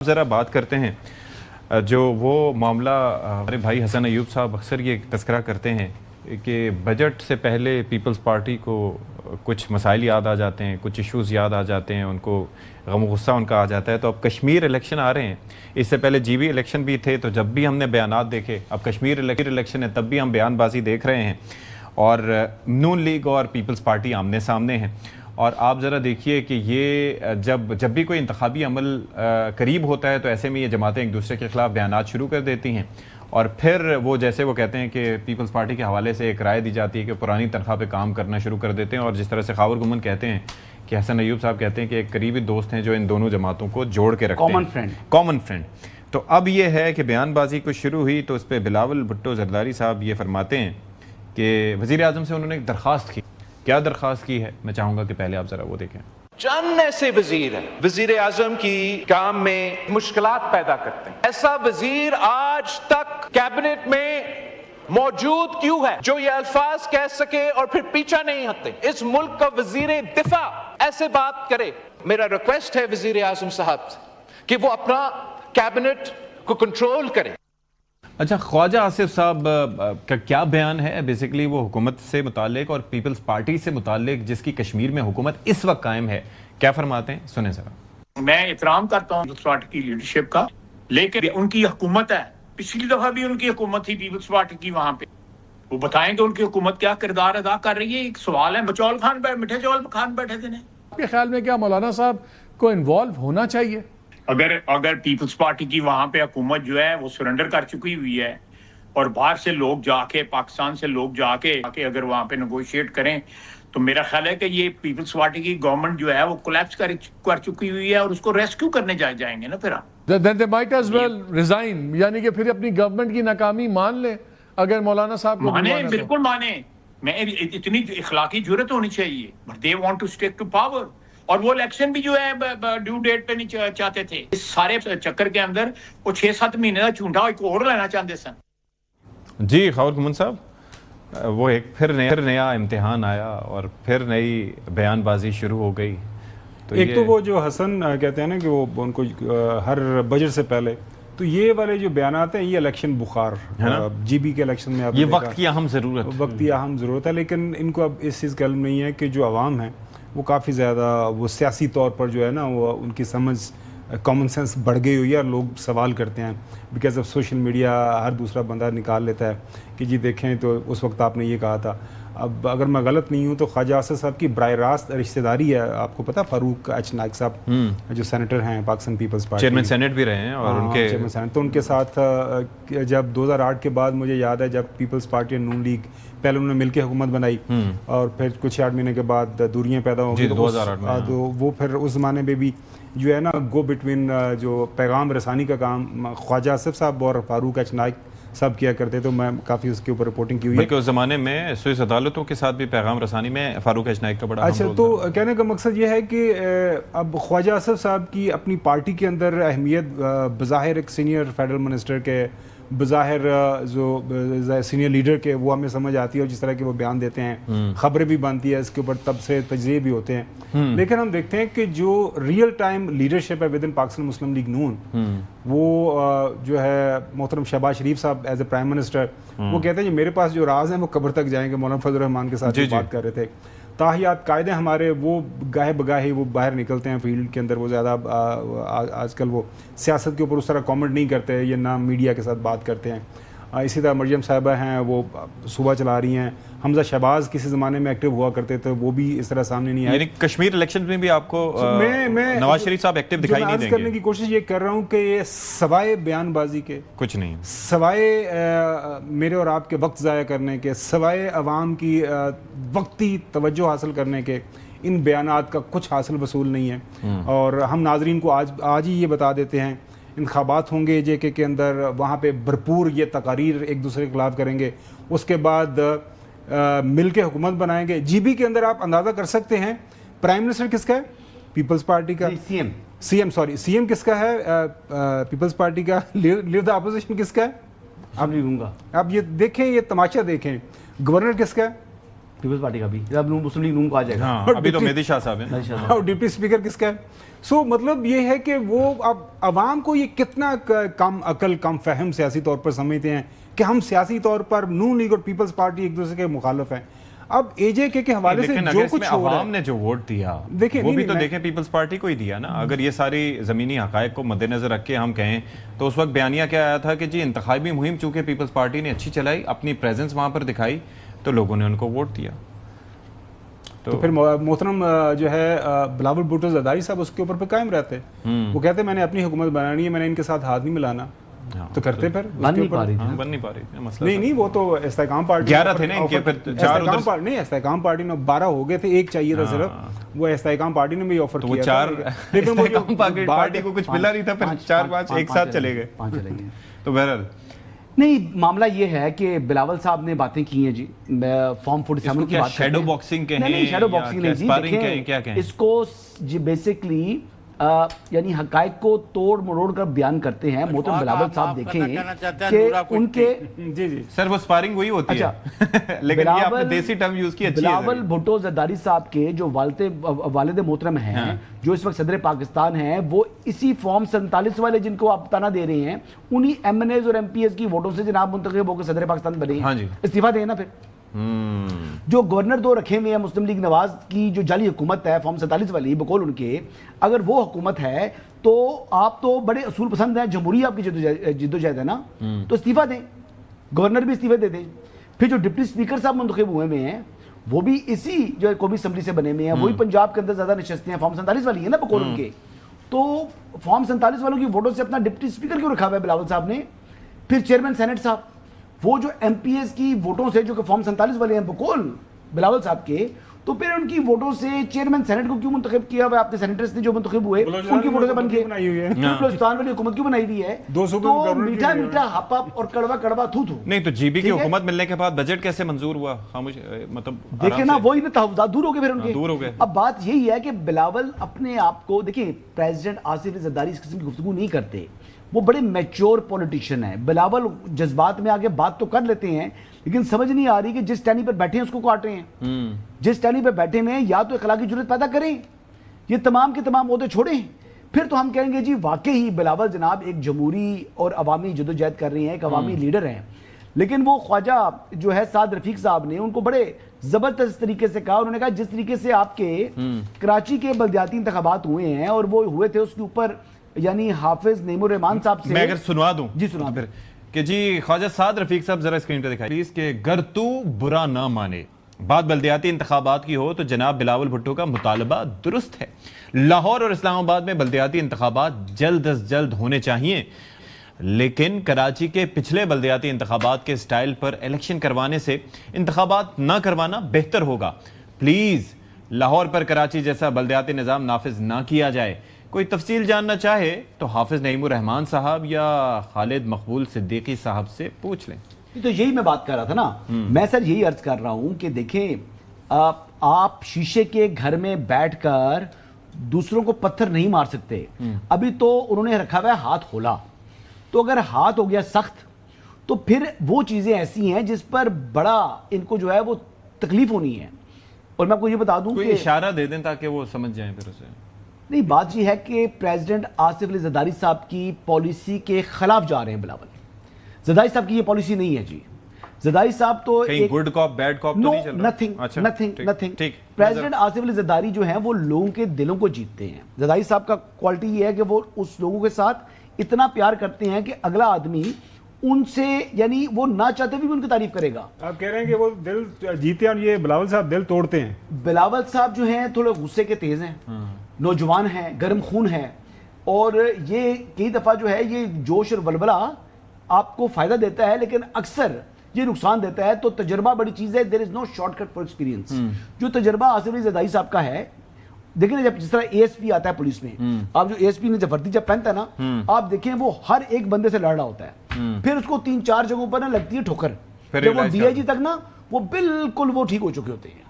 ज़रा बात करते हैं जो वो मामला हमारे भाई हसन अयूब साहब अक्सर ये तस्करा करते हैं कि बजट से पहले पीपल्स पार्टी को कुछ मसाइल याद आ जाते हैं, कुछ इश्यूज़ याद आ जाते हैं, उनको गम गुस्सा उनका आ जाता है। तो अब कश्मीर इलेक्शन आ रहे हैं, इससे पहले जीबी इलेक्शन भी थे, तो जब भी हमने बयानात देखे, अब कश्मीर इलेक्शन है तब भी हम बयानबाजी देख रहे हैं और नून लीग और पीपल्स पार्टी आमने सामने हैं। और आप ज़रा देखिए कि ये जब भी कोई इंतखाबी अमल करीब होता है तो ऐसे में ये जमातें एक दूसरे के ख़िलाफ़ बयानात शुरू कर देती हैं और फिर वो जैसे वो कहते हैं कि पीपल्स पार्टी के हवाले से एक राय दी जाती है कि पुरानी तनख्वाह पे काम करना शुरू कर देते हैं। और जिस तरह से खावर गुमन कहते हैं कि हसन अयूब साहब कहते हैं कि एक करीबी दोस्त हैं जो इन दोनों जमातों को जोड़ के रखते हैं, कॉमन फ्रेंड। तो अब ये है कि बयानबाजी कुछ शुरू हुई तो उस पर बिलावल भुट्टो जरदारी साहब ये फरमाते हैं कि वज़ीर आज़म से उन्होंने एक दरख्वास्त की। क्या दरख्वास्त की है, मैं चाहूँगा कि पहले आप ज़रा वो देखें। चंद ऐसे वजीर हैं वजीर आजम की काम में मुश्किलात पैदा करते हैं। ऐसा वजीर आज तक कैबिनेट में मौजूद क्यों है जो ये अल्फाज कह सके और फिर पीछा नहीं हटते? इस मुल्क का वजीर दिफा ऐसे बात करे। मेरा रिक्वेस्ट है वजीर आजम साहब कि वो अपना कैबिनेट को कंट्रोल करें। अच्छा, ख्वाजा आसिफ साहब का क्या बयान है? बेसिकली वो हुकूमत से मुतालिक और पीपल्स पार्टी से मुतालिक जिसकी कश्मीर में हुकूमत इस वक्त कायम है, क्या फरमाते हैं, सुने जरा। मैं एहतराम करता हूँ पीपल्स पार्टी की लीडरशिप का, लेकिन उनकी हुकूमत है, पिछली दफा भी उनकी हुकूमत थी पीपल्स पार्टी की, वहां पे वो बताएंगे उनकी हुकूमत क्या किरदार अदा कर रही है। एक सवाल है, बचौल खान मिठे चौल खान बैठे थे। आपके ख्याल में क्या मौलाना साहब को इन्वॉल्व होना चाहिए? अगर पीपल्स पार्टी की वहां पे हुकूमत जो है वो सरेंडर कर चुकी हुई है और बाहर से लोग जाके, पाकिस्तान से लोग जाके अगर वहां पे नेगोशिएट करें तो मेरा ख्याल है कि ये पीपल्स पार्टी की गवर्नमेंट जो है वो कोलैप्स कर चुकी हुई है और उसको रेस्क्यू करने जाएंगे ना फिर हम। Then they might as well resign, यानी कि फिर अपनी गवर्नमेंट की नाकामी मान ले। अगर मौलाना साहब को माने, बिल्कुल माने, मैं इतनी इखलाकी जुर्रत होनी चाहिए, but they want to stick to power. और वो इलेक्शन भी जो है ड्यू डेट पे नहीं चाहते थे। इस सारे चक्कर के अंदर वो 6-7 महीने का चूंठा एक और लेना चाहते सन। जी खावर गुमन साहब, वो एक फिर नया इम्तिहान आया और फिर नई बयानबाजी शुरू हो गई। तो एक तो वो जो हसन कहते हैं ना कि वो उनको हर बजट से पहले, तो ये वाले जो बयानात हैं ये इलेक्शन बुखार है ना, जीबी के इलेक्शन में ये वक्त की अहम ज़रूरत है। लेकिन इनको अब इस चीज़ का इल्म नहीं है कि जो आवाम है वो काफ़ी ज़्यादा वो सियासी तौर पर जो है ना वो उनकी समझ कॉमन सेंस बढ़ गई हुई है और लोग सवाल करते हैं बिकॉज ऑफ सोशल मीडिया। हर दूसरा बंदा निकाल लेता है कि जी देखें तो उस वक्त आपने ये कहा था। अब अगर मैं गलत नहीं हूँ तो ख्वाजा आसिफ साहब की बराह रास्त रिश्तेदारी है, आपको पता, फारूक एच नाइक साहब जो सेनेटर हैं Pakistan Peoples Party, chairman senate भी रहे हैं और उनके चेयरमैन सेनेट, तो उनके साथ जब 2008 के बाद मुझे याद है जब पीपल्स पार्टी और नून लीग पहले उन्होंने मिलकर हुकूमत बनाई और फिर कुछ 8 महीने के बाद दूरियां पैदा हो गई, तो वो फिर उस ज़माने में भी जो है ना गो बिटवीन जो पैगाम रसानी का काम ख्वाजा आसिफ साहब और फारूक एच नाइक सब किया करते, तो मैं काफ़ी उसके ऊपर रिपोर्टिंग की हुई है। बल्कि उस ज़माने में स्विस अदालतों के साथ भी पैगाम रसानी में फारूक एच नाइक का बड़ा अच्छा, तो कहने का मकसद ये है कि अब ख्वाजा आसिफ साहब की अपनी पार्टी के अंदर अहमियत बज़ाहिर एक सीनियर फेडरल मिनिस्टर के, बज़ाहिर जो सीनियर लीडर के, वो हमें समझ आती है और जिस तरह के वो बयान देते हैं, खबरें भी बनती है, इसके ऊपर तब से तजज़िये भी होते हैं। लेकिन हम देखते हैं कि जो रियल टाइम लीडरशिप है विद इन पाकिस्तान मुस्लिम लीग नून, वो जो है मोहतरम शहबाज शरीफ साहब एज ए प्राइम मिनिस्टर, वो कहते हैं कि मेरे पास जो राज हैं वो कब्र तक जाएंगे। मौलाना फजल रहमान के साथ बात कर रहे थे, ताहियात कायदे हमारे वो गाहे बगाहे वो बाहर निकलते हैं फील्ड के अंदर, वो ज़्यादा आजकल वो सियासत के ऊपर उस तरह कमेंट नहीं करते या ना मीडिया के साथ बात करते हैं। इसी तरह मरियम साहिबा हैं, वो सुबह चला रही हैं। हमजा शहबाज किसी ज़माने में एक्टिव हुआ करते थे, वो भी इस तरह सामने नहीं आए। यानी कश्मीर इलेक्शन में भी आपको नवाज शरीफ साहब एक्टिव दिखाई नहीं देंगे। करने की कोशिश ये कर रहा हूँ कि ये सवाए बयानबाजी के कुछ नहीं, सवाए मेरे और आपके वक्त ज़ाया करने के, सवाए अवाम की वक्ती तवज्जो हासिल करने के, इन बयानात का कुछ हासिल वसूल नहीं है। और हम नाजरीन को आज ही ये बता देते हैं, इंतखाबात होंगे JK के अंदर, वहाँ पे भरपूर ये तकारीर एक दूसरे के खिलाफ करेंगे, उसके बाद मिल के हुकूमत बनाएंगे। GB के अंदर आप अंदाज़ा कर सकते हैं प्राइम मिनिस्टर किसका है? पीपल्स पार्टी का। CM किसका है? पीपल्स पार्टी का। लीडर द अपोजिशन किसका है? आप नहीं दूंगा। आप ये देखें, ये तमाशा देखें, गवर्नर किसका है? پیپلز پارٹی کا بھی اب مسلم لیگ نون کو آ جائے گا. ہاں ابھی تو مہدی شاہ صاحب ہیں. اور ڈپٹی اسپیکر کس کا ہے؟ سو مطلب یہ ہے کہ وہ اب عوام کو یہ کتنا کم عقل کم فہم سیاسی طور پر سمجھتے ہیں کہ ہم سیاسی طور پر نون لیگ اور پیپلز پارٹی ایک دوسرے کے مخالف ہیں. اب اے جے کے حوالے سے جو کچھ ہو رہا ہے, عوام نے جو ووٹ دیا وہ بھی تو دیکھیں پیپلز پارٹی کو ہی دیا نا. اگر یہ ساری زمینی حقائق کو مد نظر رکھ کے ہم کہیں تو اس وقت بیانیہ کیا آیا تھا کہ جی انتخابی مہم چونکہ پیپلز پارٹی نے اچھی چلائی, اپنی پریزنس وہاں پر دکھائی, تو لوگوں نے ان کو ووٹ دیا. تو پھر محترم جو ہے بلاول بھٹو زرداری صاحب اس کے اوپر پہ قائم رہتے, وہ کہتے میں نے اپنی حکومت بنانی ہے, میں نے ان کے ساتھ ہاتھ نہیں ملانا. تو کرتے پھر بن نہیں پا رہی تھی. بن نہیں پا رہی تھی مسئلہ. نہیں وہ تو استحکام پارٹی 11 تھے نا ان کے, پھر 4 ادھر نہیں, استحکام پارٹی میں 12 ہو گئے تھے, ایک چاہیے تھا صرف, وہ استحکام پارٹی نے بھی آفر وہ کیا 4 استحکام پارٹی کو کچھ ملا نہیں تھا, پھر 4-5 ایک ساتھ چلے گئے. تو بہرحال نہیں, معاملہ یہ ہے کہ بلاول صاحب نے باتیں کی ہیں جی, فارم 47 کی بات شیڈو باکسنگ کہیں, نہیں شیڈو باکسنگ نہیں جی, کہیں کیا کہیں, اس کو جی بیسکلی یعنی حقائق کو توڑ مروڑ کر بیان کرتے ہیں. محترم بلاول صاحب دیکھیں کہ ان کے جی جی سر وہ سپارنگ وہی ہوتی ہے, لیکن یہ آپ نے دیسی ٹرم یوز کی اچھی ہے. بلاول بھٹو زرداری صاحب کے جو والد محترم ہیں جو اس وقت صدر پاکستان ہیں, وہ اسی فارم 47 والے جن کو آپ تانا دے رہے ہیں, انہی ایم این ایز اور ایم پی ایز کی ووٹوں سے جناب منتخب ہو کے صدر پاکستان بنے ہیں. استعفیٰ دیں نا پھر. جو گورنر 2 رکھے ہوئے ہیں مسلم لیگ نواز کی, جو جعلی حکومت ہے فارم 47 والی بقول ان کے, اگر وہ حکومت ہے تو آپ تو بڑے اصول پسند ہیں, جمہوری آپ کی جدوجہد ہے نا, تو استعفیٰ دیں, گورنر بھی استعفے دے دیں. پھر جو ڈپٹی اسپیکر صاحب منتخب ہوئے ہوئے ہیں وہ بھی اسی جو قومی اسمبلی سے بنے ہوئے ہیں, وہی پنجاب کے اندر زیادہ نشستیں ہیں, فارم 47 والی ہے نا بقول ان کے. تو فارم 47 والوں کی ووٹوں سے اپنا ڈپٹی اسپیکر کیوں رکھا ہوا ہے بلاول صاحب نے؟ پھر چیئرمین سینٹ صاحب, وہ جو ایم پی ایس کی ووٹوں سے جو کہ فارم 47 والے ہیں بقول بلاول صاحب کے, تو پھر ان کی ووٹوں سے چیئرمین سینٹ کو کیوں منتخب کیا ہوا ہے؟ آپ نے سینیٹرز نے جو منتخب ہوئے ان کی ووٹوں سے بن کے بلوچستان والی حکومت کیوں بنائی ہوئی ہے؟ تو میٹھا میٹھا ہپ اپ اور کڑوا کڑوا تھو تھو. نہیں تو جی بی کی حکومت ملنے کے بعد بجٹ کیسے منظور ہوا؟ مطلب دیکھیں نا, وہی نا تحفظات دور ہو گئے پھر ان کے. دور ہو گئے. اب بات یہی ہے کہ بلاول اپنے آپ کو دیکھیں, پریزیڈنٹ آصف علی زرداری اس قسم کی گفتگو نہیں کرتے, وہ بڑے میچور پولیٹیشین ہیں. بلاول جذبات میں آگے بات تو کر لیتے ہیں, لیکن سمجھ نہیں آ رہی کہ جس ٹہنی پر بیٹھے ہیں اس کو کاٹ رہے ہیں. جس ٹہنی پر بیٹھے ہیں یا تو اخلاقی جرات پیدا کریں, یہ تمام کے تمام عہدے چھوڑیں, پھر تو ہم کہیں گے جی واقعی بلاول جناب ایک جمہوری اور عوامی جدوجہد کر رہے ہیں, ایک عوامی لیڈر ہیں. لیکن وہ خواجہ جو ہے سعد رفیق صاحب نے ان کو بڑے زبردست طریقے سے کہا, انہوں نے کہا جس طریقے سے آپ کے کراچی کے بلدیاتی انتخابات ہوئے ہیں اور وہ ہوئے تھے اس کے اوپر یعنی حافظ نعیم الرحمان صاحب سے, میں اگر سنوا دوں جی سنا پھر کہ جی خواجہ سعد رفیق صاحب ذرا اسکرین پہ دکھائیں پلیز, کہ گر تو برا نہ مانے, بات بلدیاتی انتخابات کی ہو تو جناب بلاول بھٹو کا مطالبہ درست ہے. لاہور اور اسلام آباد میں بلدیاتی انتخابات جلد از جلد ہونے چاہیے, لیکن کراچی کے پچھلے بلدیاتی انتخابات کے سٹائل پر الیکشن کروانے سے انتخابات نہ کروانا بہتر ہوگا. پلیز لاہور پر کراچی جیسا بلدیاتی نظام نافذ نہ کیا جائے. کوئی تفصیل جاننا چاہے تو حافظ نعیم الرحمان صاحب یا خالد مقبول صدیقی صاحب سے پوچھ لیں. تو یہی میں بات کر رہا تھا نا, میں سر یہی عرض کر رہا ہوں کہ دیکھیں آپ شیشے کے گھر میں بیٹھ کر دوسروں کو پتھر نہیں مار سکتے. ابھی تو انہوں نے رکھا ہوا ہے ہاتھ کھولا, تو اگر ہاتھ ہو گیا سخت تو پھر وہ چیزیں ایسی ہیں جس پر بڑا ان کو جو ہے وہ تکلیف ہونی ہے. اور میں آپ کو یہ بتا دوں کہ اشارہ دے دیں تاکہ وہ سمجھ جائیں پھر اسے. نہیں, بات یہ ہے کہ پریزیڈنٹ آصف علی زرداری صاحب کی پالیسی کے خلاف جا رہے ہیں بلاول. زرداری صاحب کی یہ پالیسی نہیں ہے جی. زرداری صاحب تو گڈ کاپ بیڈ کاپ تو نہیں چل رہا. نتھنگ. پریزیڈنٹ آصف علی زرداری جو ہیں وہ لوگوں کے دلوں کو جیتتے ہیں. زرداری صاحب کا کوالٹی یہ ہے کہ وہ اس لوگوں کے ساتھ اتنا پیار کرتے ہیں کہ اگلا آدمی ان سے یعنی وہ نہ چاہتے بھی ان کی تعریف کرے گا. آپ کہہ رہے ہیں کہ وہ دل جیتے ہیں اور یہ بلاول صاحب دل توڑتے ہیں. بلاول صاحب جو ہیں تھوڑے غصے کے تیز ہیں, نوجوان ہیں, گرم خون ہیں, اور یہ کئی دفعہ جو ہے یہ جوش اور ولولہ آپ کو فائدہ دیتا ہے لیکن اکثر یہ نقصان دیتا ہے. تو تجربہ بڑی چیز ہے, دیر از نو شارٹ کٹ فار ایکسپیرینس. جو تجربہ آصف علی زرداری صاحب کا ہے, دیکھیں نا جب جس طرح اے ایس پی آتا ہے پولیس میں, آپ جو اے ایس پی نے جب وردی جب پہنتا ہے نا, آپ دیکھیں وہ ہر ایک بندے سے لڑ رہا ہوتا ہے, پھر اس کو 3-4 جگہوں پر نا لگتی ہے ٹھوکر, جب وہ ڈی آئی جی تک نا وہ بالکل وہ ٹھیک ہو چکے ہوتے ہیں.